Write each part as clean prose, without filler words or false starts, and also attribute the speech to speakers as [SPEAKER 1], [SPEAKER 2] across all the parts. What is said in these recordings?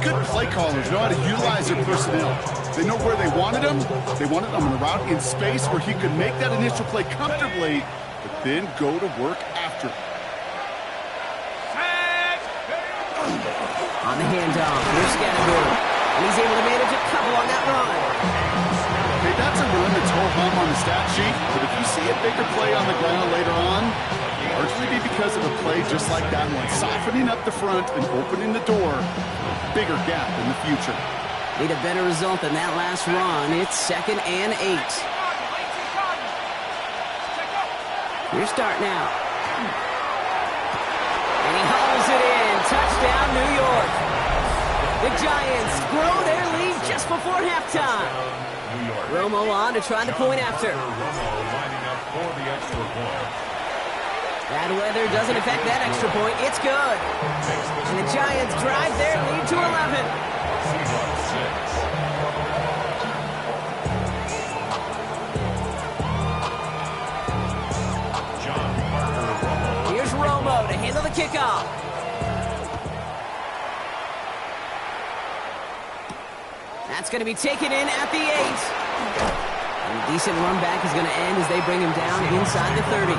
[SPEAKER 1] good play callers know how to utilize their personnel. They know where they wanted him. They wanted him on a route in space where he could make that initial play comfortably, but then go to work after.
[SPEAKER 2] On the handoff, here's Scattergood. And he's able to manage a couple on that run.
[SPEAKER 1] Okay, that's a run that's ho-hum on the stat sheet, but if you see a bigger play on the ground later on, largely be because of a play just like that one, softening up the front and opening the door, bigger gap in the future.
[SPEAKER 2] Need a better result than that last run. It's 2nd and 8. Your start now. And he hauls it in. Touchdown, New York. The Giants grow their lead just before halftime. Romo on to try the point after. Bad weather doesn't affect that extra point. It's good. And the Giants drive their lead to 11. Here's Romo to handle the kickoff. That's going to be taken in at the 8. And a decent run back is going to end as they bring him down inside the 30.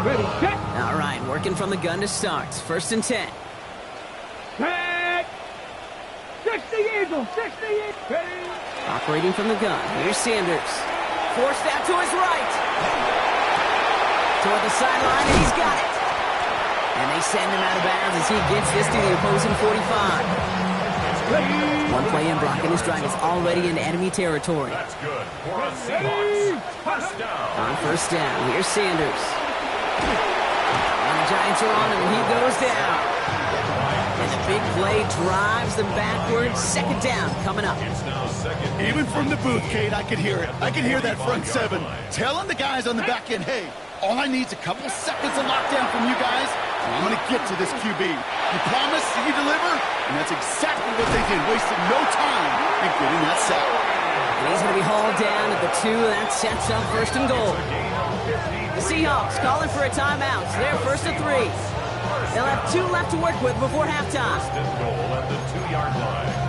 [SPEAKER 3] Ready, set.
[SPEAKER 2] All right, working from the gun to start. 1st and 10.
[SPEAKER 3] Set. 60 Eagles, 60 Eagles. Ready.
[SPEAKER 2] Operating from the gun. Here's Sanders. Forced out to his right. Toward the sideline, and he's got it. And they send him out of bounds as he gets this to the opposing 45. One play in blocking his drive is already in enemy territory.
[SPEAKER 4] That's good for a Seahawks. First down.
[SPEAKER 2] On 1st down, here's Sanders. And the Giants are on him, and he goes down. And the big play drives them backwards. 2nd down coming up.
[SPEAKER 4] It's now 2nd.
[SPEAKER 1] Even from the booth, Kate, I could hear it. I could hear that front 7 telling the guys on the back end, hey, all I need is a couple seconds of lockdown from you guys, and I'm going to get to this QB. You promise, you deliver, and that's exactly what they did, wasting no time in getting that sack.
[SPEAKER 2] And he's going to be hauled down at the 2, and that sets up 1st and goal. The Seahawks calling for a timeout. So they're 1st and 3. They'll have 2 left to work with before halftime.
[SPEAKER 4] First and goal at the 2-yard line.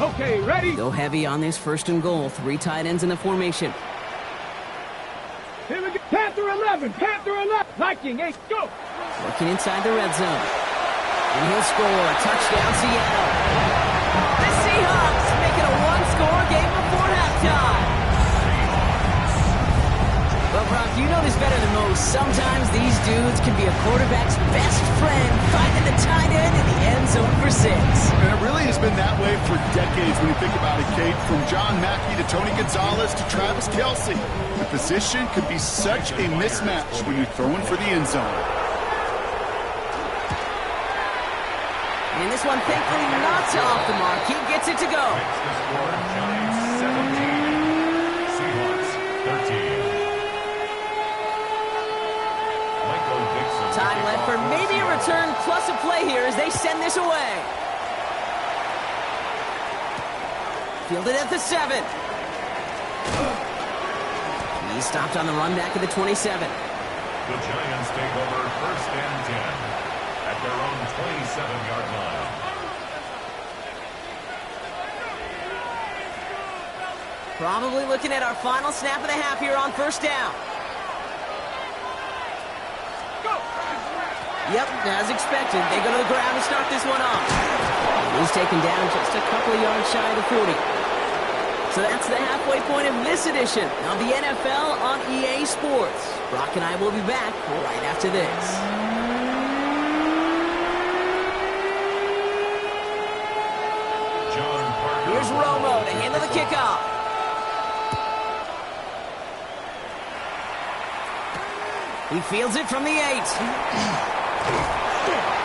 [SPEAKER 3] Okay, ready.
[SPEAKER 2] Go heavy on this 1st and goal. 3 tight ends in the formation.
[SPEAKER 3] Here we go. Panther 11, Panther 11. Viking 8, go.
[SPEAKER 2] Working inside the red zone. And he'll score. Touchdown, Seattle. The Seahawks make it a 1-score game before halftime. Well, Brock, you know this better than most. Sometimes these dudes can be a quarterback's best friend, finding the tight end in the end zone for 6.
[SPEAKER 1] And it really has been that way for decades when you think about it, Kate. From John Mackey to Tony Gonzalez to Travis Kelce. The position could be such a mismatch when you're throwing for the end zone.
[SPEAKER 2] And this one, thankfully, not off the mark. He gets it to go.
[SPEAKER 4] Makes the score Giants 17. Seahawks 13. Michael Dixon.
[SPEAKER 2] Time left for maybe a return plus a play here as they send this away. Fielded at the 7. He's stopped on the run back at the 27.
[SPEAKER 4] The Giants take over 1st and 10 at their own 27-yard line.
[SPEAKER 2] Probably looking at our final snap of the half here on 1st down. Yep, as expected, they go to the ground to start this one off. He's taken down just a couple of yards shy of the 40. So that's the halfway point of this edition of the NFL on EA Sports. Brock and I will be back right after this. Here's Romo to handle the kickoff. He fields it from the 8.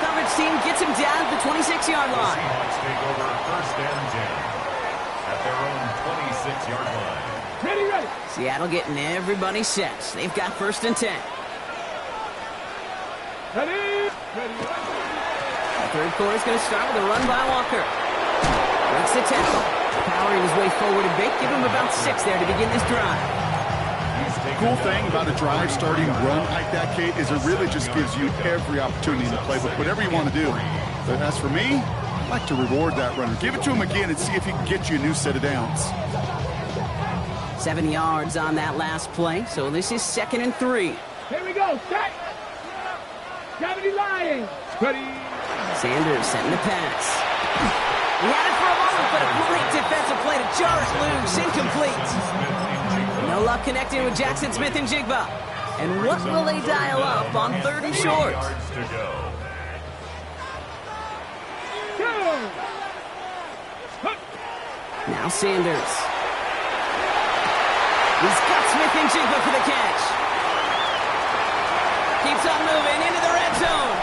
[SPEAKER 2] Coverage team gets him down at the 26-yard line.
[SPEAKER 4] Seahawks take over 1st and 10 at their own 26-yard line.
[SPEAKER 3] Ready, ready.
[SPEAKER 2] Seattle getting everybody set. They've got 1st and 10.
[SPEAKER 3] Ready, ready, ready.
[SPEAKER 2] The 3rd quarter is going to start with a run by Walker. Breaks the tackle. powering his way forward a bit. Give him about 6 there to begin this drive.
[SPEAKER 1] Cool thing about a drive starting run like that, Kate, is it really just gives you every opportunity in the playbook, whatever you want to do. But as for me, I like to reward that runner. Give it to him again and see if he can get you a new set of downs.
[SPEAKER 2] 7 yards on that last play, so this is 2nd and 3.
[SPEAKER 3] Here we go. Set. Gravity lying. Ready.
[SPEAKER 2] Sanders setting the pass. He had it for a moment, but a great defensive play to jar it loose. Incomplete. No luck connecting with Jackson Smith-Njigba. And what will they dial up on 3rd and short? Now Sanders. He's got Smith-Njigba for the catch. Keeps on moving into the red zone.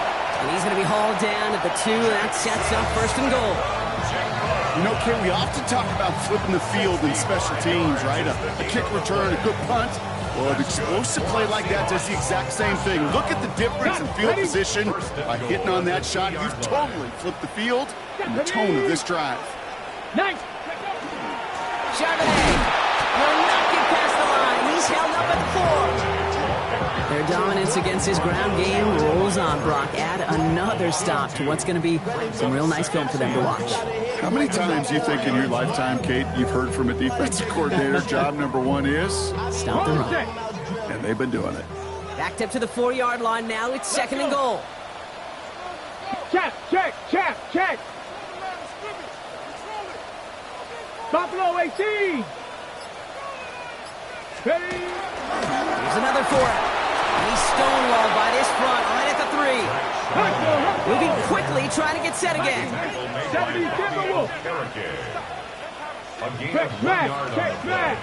[SPEAKER 2] And he's going to be hauled down at the 2. That sets up 1st and goal.
[SPEAKER 1] You know, Kate, we often talk about flipping the field in special teams, right? A kick return, a good punt. Well, an explosive play like that does the exact same thing. Look at the difference in field position. By hitting on that shot, you've totally flipped the field and the tone of this drive.
[SPEAKER 3] Nice.
[SPEAKER 2] Charbonnet will not get past the line. He's held up at the 4. Their dominance against his ground game rolls on, Brock. Add another stop to what's going to be some real nice film for them to watch.
[SPEAKER 1] How many times do you think in your lifetime, Kate, you've heard from a defensive coordinator, job number 1 is?
[SPEAKER 2] Stop the run.
[SPEAKER 1] And they've been doing it.
[SPEAKER 2] Backed up to the 4-yard line now. It's 2nd and goal.
[SPEAKER 3] Check, check, check, check. Buffalo 18. Ready.
[SPEAKER 2] Here's another 4. He's stonewalled by this front right at the 3. Moving quickly, trying to get set again.
[SPEAKER 4] A gain of 1 yard on the play.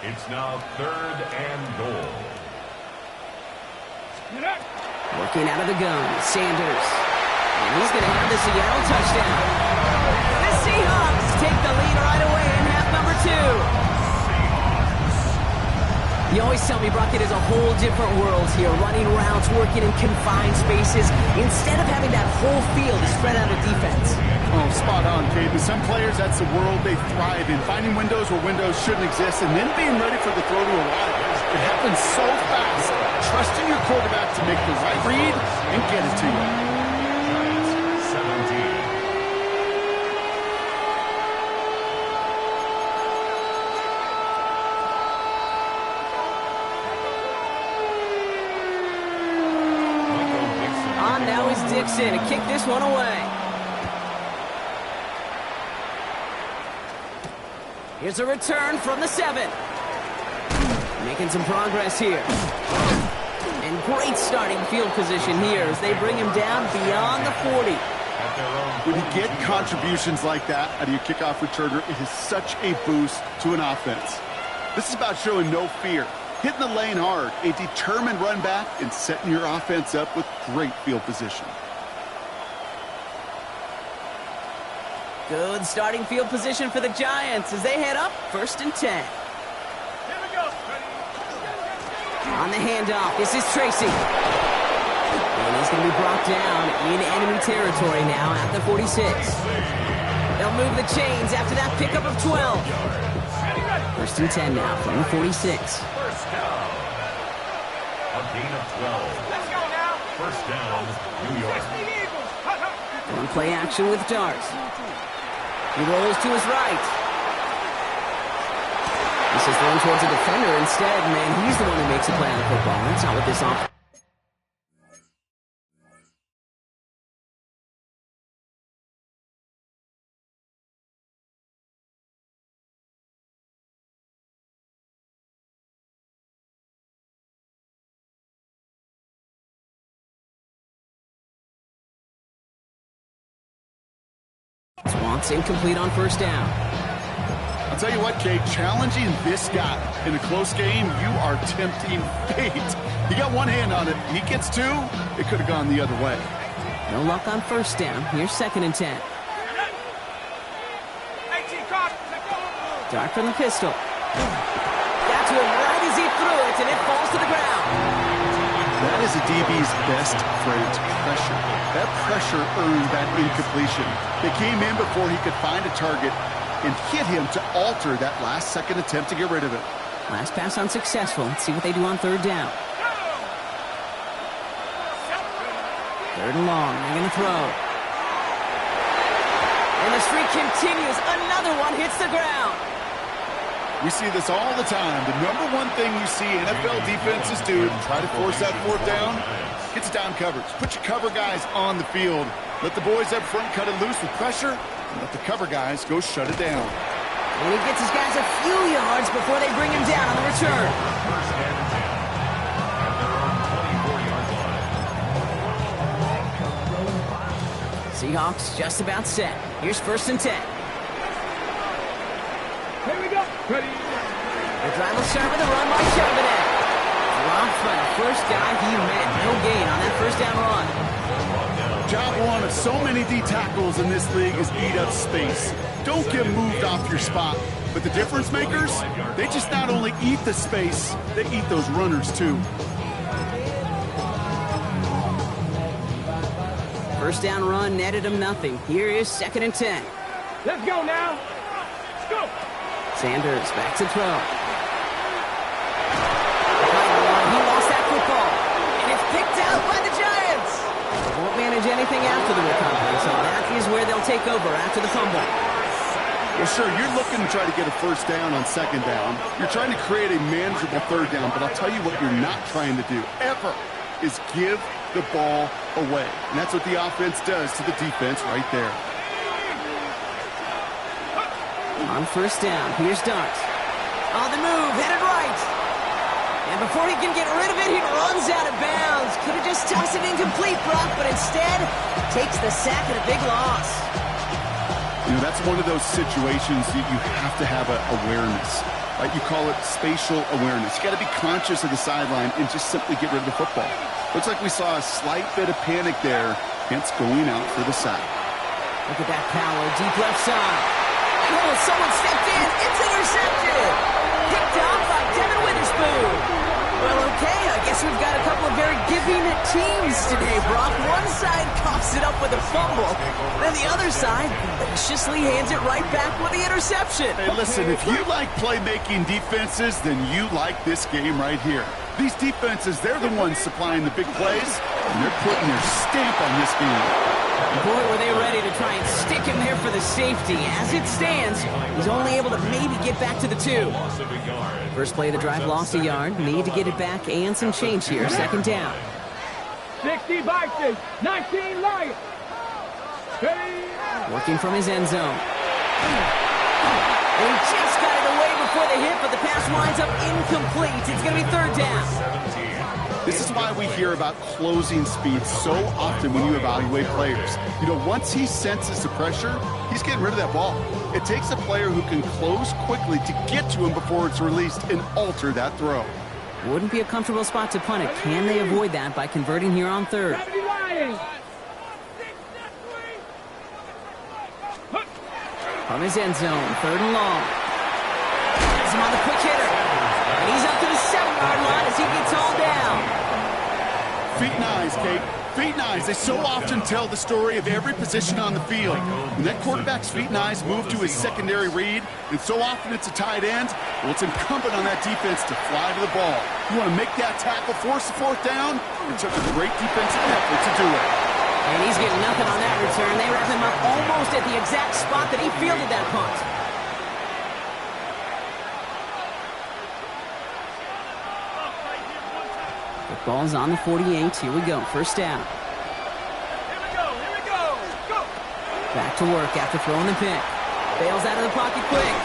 [SPEAKER 4] It's now 3rd and goal.
[SPEAKER 2] Working out of the gun, Sanders. And he's going to have the Seattle touchdown. The Seahawks take the lead right away in half number 2. You always tell me, Brock, it is a whole different world here, running routes, working in confined spaces, instead of having that whole field to spread out a defense.
[SPEAKER 1] Oh, spot on, Kate. With some players, that's the world they thrive in, finding windows where windows shouldn't exist, and then being ready for the throw to arrive. It happens so fast. Trusting your quarterback to make the right read and get it to you.
[SPEAKER 4] Giants 17.
[SPEAKER 2] Now is Dixon to kick this one away. Here's a return from the 7. Making some progress here. And great starting field position here as they bring him down beyond the 40.
[SPEAKER 1] When you get contributions like that out of your kickoff returner, it is such a boost to an offense. This is about showing no fear. Hitting the lane hard, a determined run back, and setting your offense up with great field position.
[SPEAKER 2] Good starting field position for the Giants as they head up 1st and 10. On the handoff, this is Tracy. And he's going to be brought down in enemy territory now at the 46. They'll move the chains after that pickup of 12. 1st and 10 now from the 46.
[SPEAKER 4] A gain of 12. Let's go now. 1st down, New York.
[SPEAKER 2] One play action with Dart. He rolls to his right. This is thrown towards a defender instead. Man, he's the one who makes a play on the football. That's not what this offense. Wants incomplete on 1st down.
[SPEAKER 1] I'll tell you what, Kate, challenging this guy in a close game, you are tempting fate. He got one hand on it. He gets 2. It could have gone the other way.
[SPEAKER 2] No luck on 1st down. Here's 2nd and 10. Dart from the pistol. Got to him right as he threw it, and it falls to the ground.
[SPEAKER 1] That is a DB's best friend, pressure. That pressure earned that incompletion. They came in before he could find a target, and hit him to alter that last-second attempt to get rid of it.
[SPEAKER 2] Last pass unsuccessful. Let's see what they do on third down. Third and long. They're going to throw. And the streak continues. Another one hits the ground.
[SPEAKER 1] We see this all the time. The number one thing you see NFL defenses do to try to force that fourth down, gets down coverage. Put your cover guys on the field. Let the boys up front cut it loose with pressure, and let the cover guys go shut it down.
[SPEAKER 2] And he gets his guys a few yards before they bring him down on the return.
[SPEAKER 4] First and 10 at their own 24-yard line.
[SPEAKER 2] Seahawks just about set. Here's first and 10.
[SPEAKER 3] Here we go. Ready.
[SPEAKER 2] The drive will start with a run by Charbonnet. Blocked by the first guy he met. No gain on that first down run.
[SPEAKER 1] Job one of so many D tackles in this league is eat up space. Don't get moved off your spot. But the difference makers, they just not only eat the space, they eat those runners too.
[SPEAKER 2] First down run netted him nothing. Here is second and 10.
[SPEAKER 3] Let's go now. Let's go.
[SPEAKER 2] Sanders back to throw. He lost that football. And it's picked out by the Giants. They won't manage anything after the recovery, so that is where they'll take over after the fumble.
[SPEAKER 1] Well, sure, you're looking to try to get a first down on second down. You're trying to create a manageable third down, but I'll tell you what you're not trying to do, ever, is give the ball away. And that's what the offense does to the defense right there.
[SPEAKER 2] On first down, here's Dart. On the move, headed right. And before he can get rid of it, he runs out of bounds. Could have just tossed it incomplete, Brock, but instead takes the sack and a big loss.
[SPEAKER 1] You know, that's one of those situations that you have to have awareness. Right? You call it spatial awareness. You got to be conscious of the sideline and just simply get rid of the football. Looks like we saw a slight bit of panic there, hence going out for the sack.
[SPEAKER 2] Look at that power, deep left side. Oh, someone stepped in. It's intercepted. Picked off by Devin Witherspoon. Well, okay, I guess we've got a couple of very giving teams today, Brock. One side coughs it up with a fumble, then the other side graciously hands it right back with the interception.
[SPEAKER 1] Hey, listen, if you like playmaking defenses, then you like this game right here. These defenses, they're the ones supplying the big plays, and they're putting their stamp on this game.
[SPEAKER 2] Boy, were they ready to try and stick him there for the safety. As it stands, he's only able to maybe get back to the 2. First play of the drive, lost a yard. Need to get it back and some change here. Second down.
[SPEAKER 3] 60 Vikings, 19 Lions. Ready.
[SPEAKER 2] Working from his end zone. And he just got it away before the hit, but the pass winds up incomplete. It's going to be third down.
[SPEAKER 1] This is why we hear about closing speed so often when you evaluate players. You know, once he senses the pressure, he's getting rid of that ball. It takes a player who can close quickly to get to him before it's released and alter that throw.
[SPEAKER 2] Wouldn't be a comfortable spot to punt it. Can they avoid that by converting here on third? From his end zone, third and long. Has him on the quick hitter. And he's up to the 7-yard line as he gets all down.
[SPEAKER 1] Feet and eyes, Kate. Feet and eyes. They so often tell the story of every position on the field. When that quarterback's feet and eyes move to his secondary read, and so often it's a tight end, well, it's incumbent on that defense to fly to the ball. You want to make that tackle, force the fourth down? It took a great defensive effort to do it.
[SPEAKER 2] And he's getting nothing on that return. They wrap him up almost at the exact spot that he fielded that punt. The ball's on the 48. Here we go. First down.
[SPEAKER 3] Here we go. Go.
[SPEAKER 2] Back to work after throwing the pick. Bails out of the pocket quick.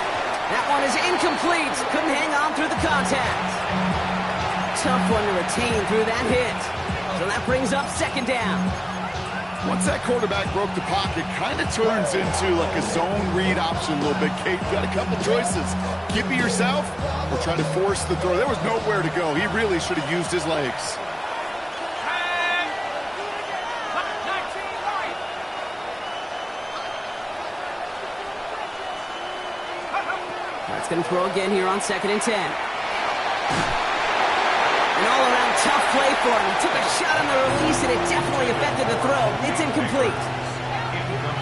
[SPEAKER 2] That one is incomplete. Couldn't hang on through the contact. Tough one to retain through that hit. So that brings up second down.
[SPEAKER 1] Once that quarterback broke the pocket, kind of turns into like a zone read option a little bit, Kate. You've got a couple choices. Keep it yourself or try to force the throw. There was nowhere to go. He really should have used his legs.
[SPEAKER 2] That's going to throw again here on second and 10. An all-around tough play for him. He took a shot on the release, and it definitely affected the throw. It's incomplete.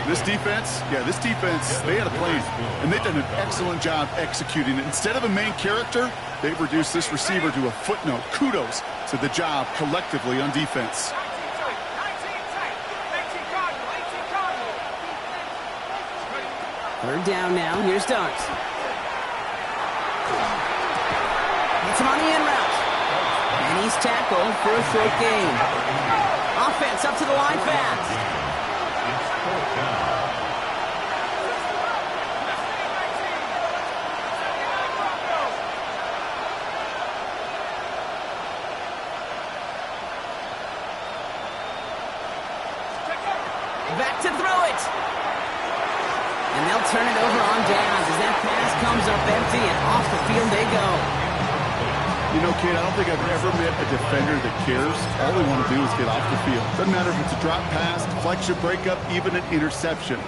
[SPEAKER 1] This defense, they had a plan, and they've done an excellent job executing it. Instead of a main character, they've reduced this receiver to a footnote. Kudos to the job collectively on defense.
[SPEAKER 2] Third down now. Here's Darts. Gets him on the in route. And he's tackled for a short gain. Offense up to the line fast. Back to throw it. And they'll turn it over on downs as that pass comes up empty and off the field they go.
[SPEAKER 1] You know, kid, I don't think I've ever met a defender that cares. All they want to do is get off the field. Doesn't matter if it's a drop pass, deflection, breakup, even an interception.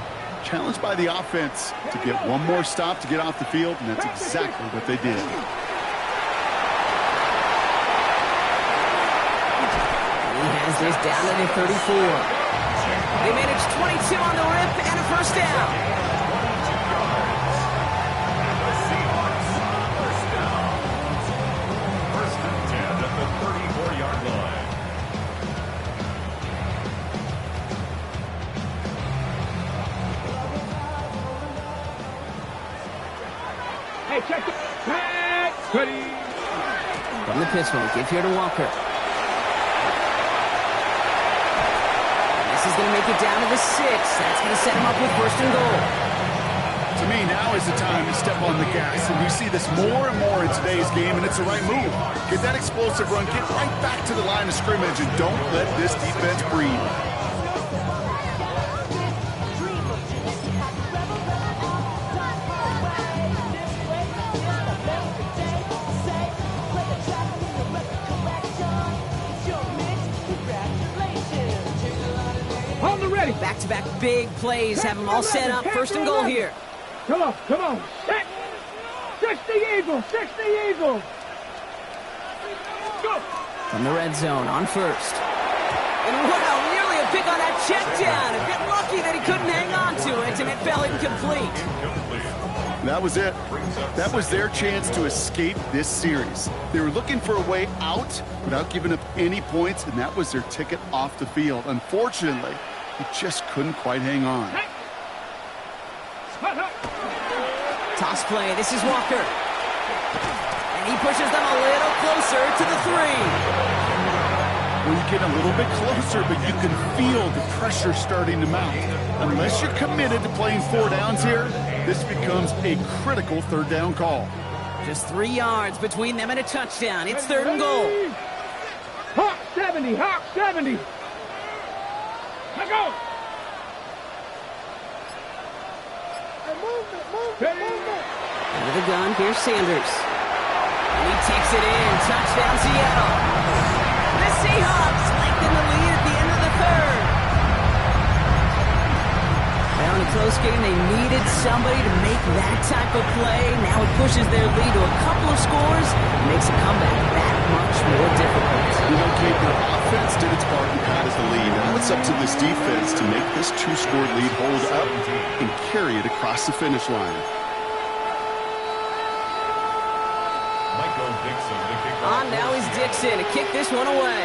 [SPEAKER 1] Challenged by the offense to get one more stop to get off the field, and that's exactly what they did.
[SPEAKER 2] He has this down to the 34. They managed 22 on the rip and a first down.
[SPEAKER 4] First and 10 at the 34-yard line.
[SPEAKER 3] Hey, check the pass. Ready.
[SPEAKER 2] From the pistol, give here to Walker. This is going to make it down to the 6. That's going to set him up with first and goal.
[SPEAKER 1] To me, now is the time to step on the gas, and we see this more and more in today's game, and it's the right move. Get that explosive run, get right back to the line of scrimmage, and don't let this defense breathe.
[SPEAKER 3] On the ready.
[SPEAKER 2] Back-to-back big plays have them all set up. First and goal here.
[SPEAKER 3] Come on, come on. Set. 60 Eagles, 60 Eagles. Go.
[SPEAKER 2] From the red zone on first. And wow, nearly a pick on that check down. A bit lucky that he couldn't hang on to it, and it fell incomplete.
[SPEAKER 1] That was it. That was their chance to escape this series. They were looking for a way out without giving up any points, and that was their ticket off the field. Unfortunately, he just couldn't quite hang on.
[SPEAKER 2] Toss play. This is Walker. And he pushes them a little closer to the 3.
[SPEAKER 1] Well, you get a little bit closer, but you can feel the pressure starting to mount. Unless you're committed to playing 4 downs here, this becomes a critical third down call.
[SPEAKER 2] Just 3 yards between them and a touchdown. It's third and goal.
[SPEAKER 3] Hawk 70, Hawk 70. Let go.
[SPEAKER 2] Under the gun, here's Sanders. And he takes it in. Touchdown, Seattle. The Seahawks lengthen the lead at the end of the third. Now in a close game, they needed somebody to make that type of play. Now it pushes their lead to a couple of scores and makes a comeback that much more difficult.
[SPEAKER 1] You know, Kate, their offense did its part and had the lead. Now it's up to this defense to make this 2-score lead hold up and carry it across the finish line.
[SPEAKER 4] Michael Dixon to kick off.
[SPEAKER 2] On now is Dixon to kick this one away.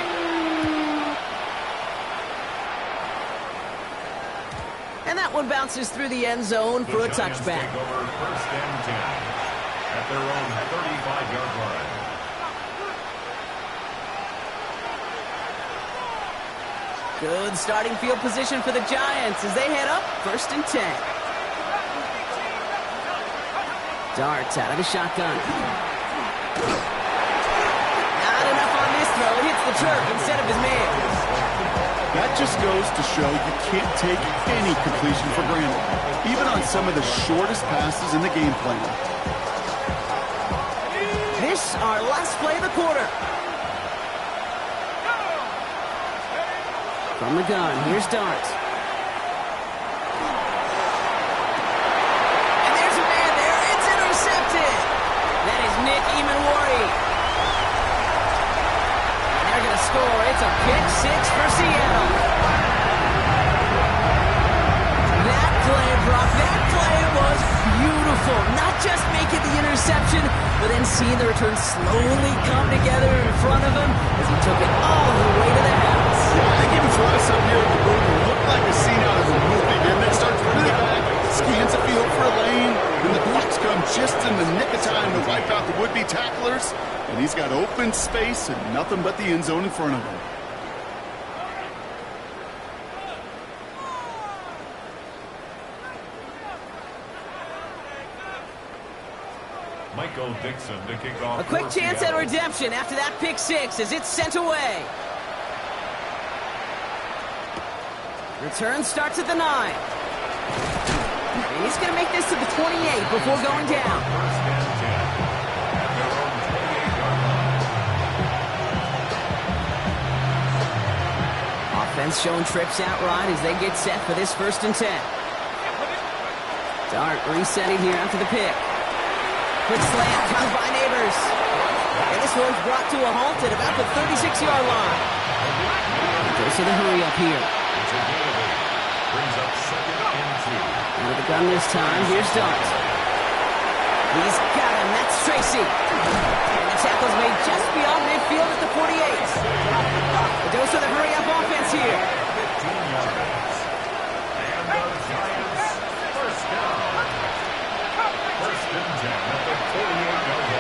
[SPEAKER 2] And that one bounces through the end zone for a touchback.
[SPEAKER 4] Take over first and 10 at their own 35-yard line.
[SPEAKER 2] Good starting field position for the Giants as they head up first and 10. Darts out of the shotgun. Not enough on this throw. It hits the turf instead of his man.
[SPEAKER 1] That just goes to show you can't take any completion for granted, even on some of the shortest passes in the game plan.
[SPEAKER 2] This our last play of the quarter. From the gun, here's Darts. And there's a man there. It's intercepted. That is Nick Emanwari. And they're going to score. It's a pick 6 for Seattle. That interception, but then seeing the return slowly come together in front of him as he took it all the way to the house.
[SPEAKER 1] Yeah, I think even for us up here at the booth, it looked like a scene out of a movie, didn't it? Starts really back, scans the field for a lane, and the blocks come just in the nick of time to wipe out the would-be tacklers, and he's got open space and nothing but the end zone in front of him.
[SPEAKER 4] Michael Dixon to kick off.
[SPEAKER 2] A quick chance at redemption after that pick six as it's sent away. Return starts at the 9. And he's going to make this to the 28 before going down.
[SPEAKER 4] First and 10 at their own 28-yard line.
[SPEAKER 2] Offense showing trips out right as they get set for this 1st and 10. Dart resetting here after the pick. Quick slant caught by Neighbors. And this one's brought to a halt at about the 36-yard line. Goes to the hurry up here.
[SPEAKER 4] It's a gain of 8. Brings up 2nd and 2.
[SPEAKER 2] With the gun this time, here's Dart. He's got him, that's Tracy. And the tackle's made just beyond midfield at the 48. The dose of the hurry-up offense here.
[SPEAKER 4] 15 yards. And the Giants first down. 1st and 10 at the 48-yard line.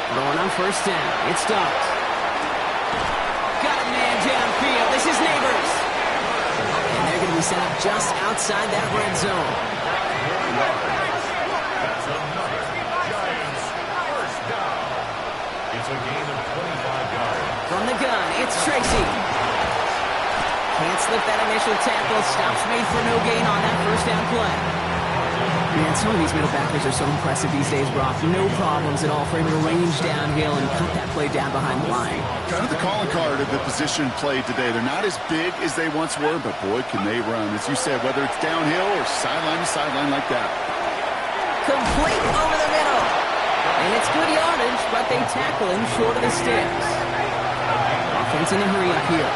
[SPEAKER 2] Going on 1st down, it's Dart. Got a man downfield, this is Neighbors. And they're going to be set up just outside that red zone.
[SPEAKER 4] That's another Giants first down. It's a gain of 25 yards.
[SPEAKER 2] From the gun, it's Tracy. Can't slip that initial tackle. Stops made for no gain on that 1st down play. Man, some of these middle backers are so impressive these days, Brock. No problems at all for him to range downhill and cut that play down behind the line.
[SPEAKER 1] Kind of the calling card of the position played today. They're not as big as they once were, but boy, can they run. As you said, whether it's downhill or sideline to sideline like that.
[SPEAKER 2] Complete over the middle. And it's good yardage, but they tackle him short of the sticks. Offense in a hurry up here.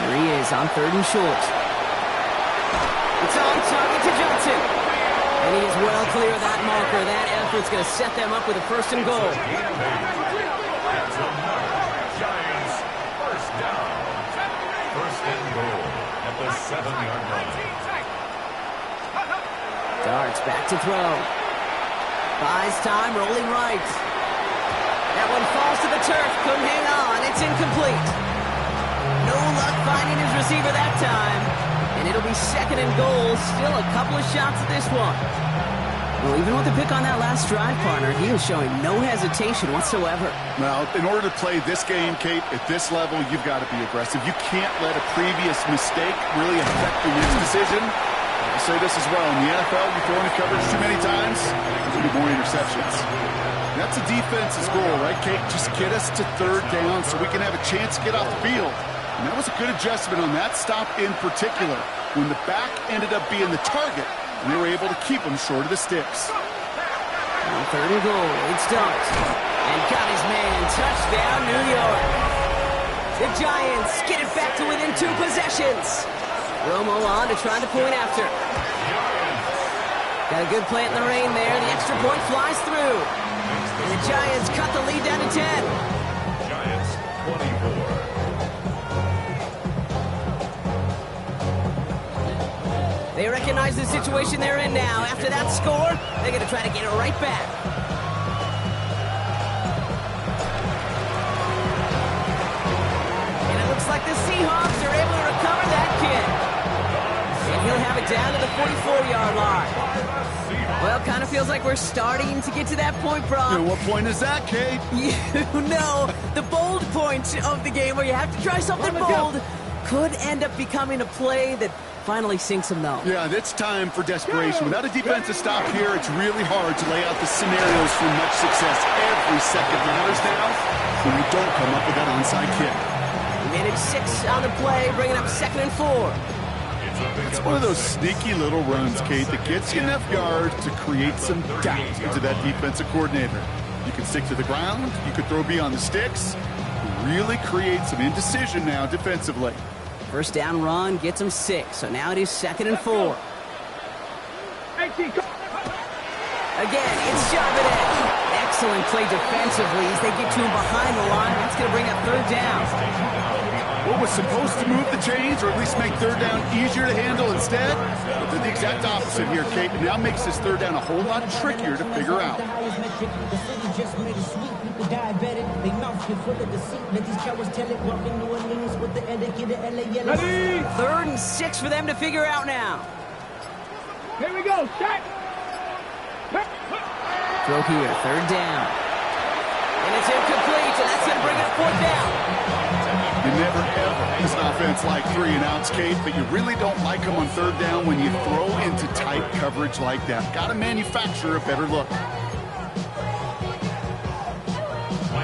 [SPEAKER 2] There he is on 3rd and short. It's on target to Johnson. And he is well clear of that marker. That effort's going to set them up with a 1st and goal.
[SPEAKER 4] That's another Giants first down. 1st and goal at the 7-yard line.
[SPEAKER 2] Darts back to throw. Buys time, rolling right. That one falls to the turf. Couldn't hang on. It's incomplete. No luck finding his receiver that time. And it'll be 2nd and goal. Still a couple of shots at this one. Well, even with the pick on that last drive, partner, he was showing no hesitation whatsoever.
[SPEAKER 1] Well, in order to play this game, Kate, at this level, you've got to be aggressive. You can't let a previous mistake really affect the next decision. I'll say this as well. In the NFL, you throw into coverage too many times, there'll be more interceptions. That's the defense's goal, right, Kate? Just get us to 3rd down so we can have a chance to get off the field. And that was a good adjustment on that stop in particular, when the back ended up being the target, and they were able to keep him short of the sticks.
[SPEAKER 2] On 3rd and goal, it's Dart. And got his man. Touchdown, New York. The Giants get it back to within 2 possessions. Romo on to try the point after. Got a good plant in the rain there. The extra point flies through. And the Giants cut the lead down to 10.
[SPEAKER 4] Giants 24.
[SPEAKER 2] They recognize the situation they're in now. After that score, they're going to try to get it right back. And it looks like the Seahawks are able to recover that kick. And he'll have it down to the 44-yard line. Well, kind of feels like we're starting to get to that point, Brock.
[SPEAKER 1] And what point is that, Kate?
[SPEAKER 2] You know, the bold point of the game where you have to try something bold could end up becoming a play that finally sinks them, though.
[SPEAKER 1] Yeah, it's time for desperation. Without a defensive stop here, it's really hard to lay out the scenarios for much success. Every second matters now when you don't come up with that onside kick.
[SPEAKER 2] He managed 6 on the play, bringing up 2nd and 4.
[SPEAKER 1] It's one of those sneaky little runs, Kate, that gets you enough yards to create some doubt into that defensive coordinator. You can stick to the ground, you could throw beyond the sticks, really create some indecision now defensively.
[SPEAKER 2] First down run gets him 6, so now it is 2nd and 4. Again, it's Charbonnet. Excellent play defensively as they get to him behind the line. That's going to bring up 3rd down.
[SPEAKER 1] What was supposed to move the chains, or at least make 3rd down easier to handle instead? But did the exact opposite here, Kate. It now makes this 3rd down a whole lot trickier to figure out.
[SPEAKER 3] Ready?
[SPEAKER 2] 3rd and 6 for them to figure out now.
[SPEAKER 3] Here we go. Shot.
[SPEAKER 2] Throw here, 3rd down. And it's incomplete, and that's going to bring up 4th down.
[SPEAKER 1] You never ever use an offense like 3 and outs, Kate, but you really don't like them on 3rd down when you throw into tight coverage like that. Got to manufacture a better look.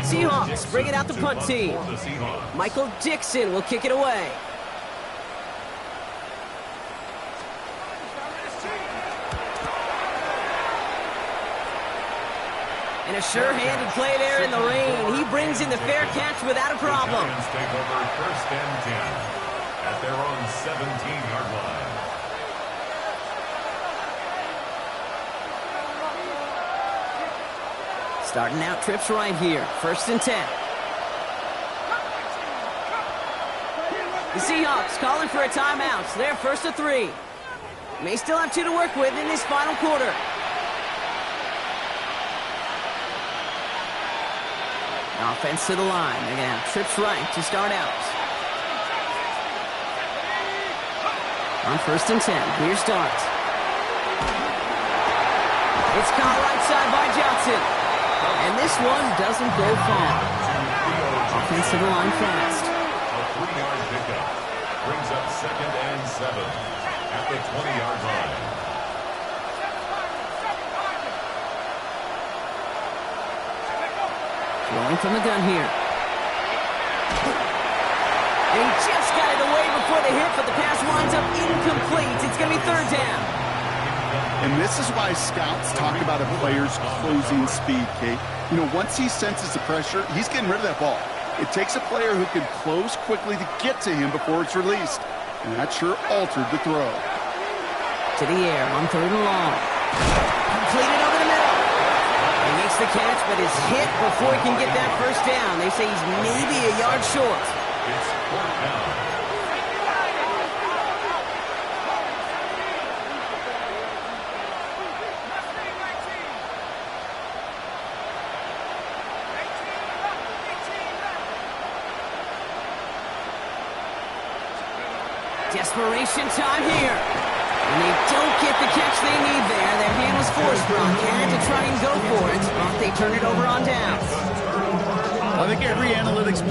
[SPEAKER 2] Seahawks bring it out the punt team. Michael Dixon will kick it away. And a sure-handed play there in the rain. He brings in the fair catch without a problem.
[SPEAKER 4] The Giants take over 1st and 10 at their own 17-yard line.
[SPEAKER 2] Starting out trips right here. 1st and 10. The Seahawks calling for a timeout. So they're 1st and 3. May still have 2 to work with in this final quarter. Offense to the line. Again, trips right to start out. On 1st and 10. Here starts. It's caught right side by Johnson. And this one doesn't go far. Offense to the line fast.
[SPEAKER 4] A 3-yard pickup brings up 2nd and 7 at the 20-yard line.
[SPEAKER 2] Rolling from the gun here. And he just got it away before the hit, but the pass winds up incomplete. It's going to be 3rd down.
[SPEAKER 1] And this is why scouts talk about a player's closing speed, Kate. You know, once he senses the pressure, he's getting rid of that ball. It takes a player who can close quickly to get to him before it's released. And that sure altered the throw.
[SPEAKER 2] To the air on 3rd and long. Completed over the middle. He makes the catch, but is hit before he can get that 1st down. They say he's maybe a yard short.
[SPEAKER 4] It's 4th down.
[SPEAKER 2] Desperation time here. And they don't get the catch they need there. Their hand was forced. Brock had to try and go for it. But they turn it over on downs.
[SPEAKER 1] I think every analytics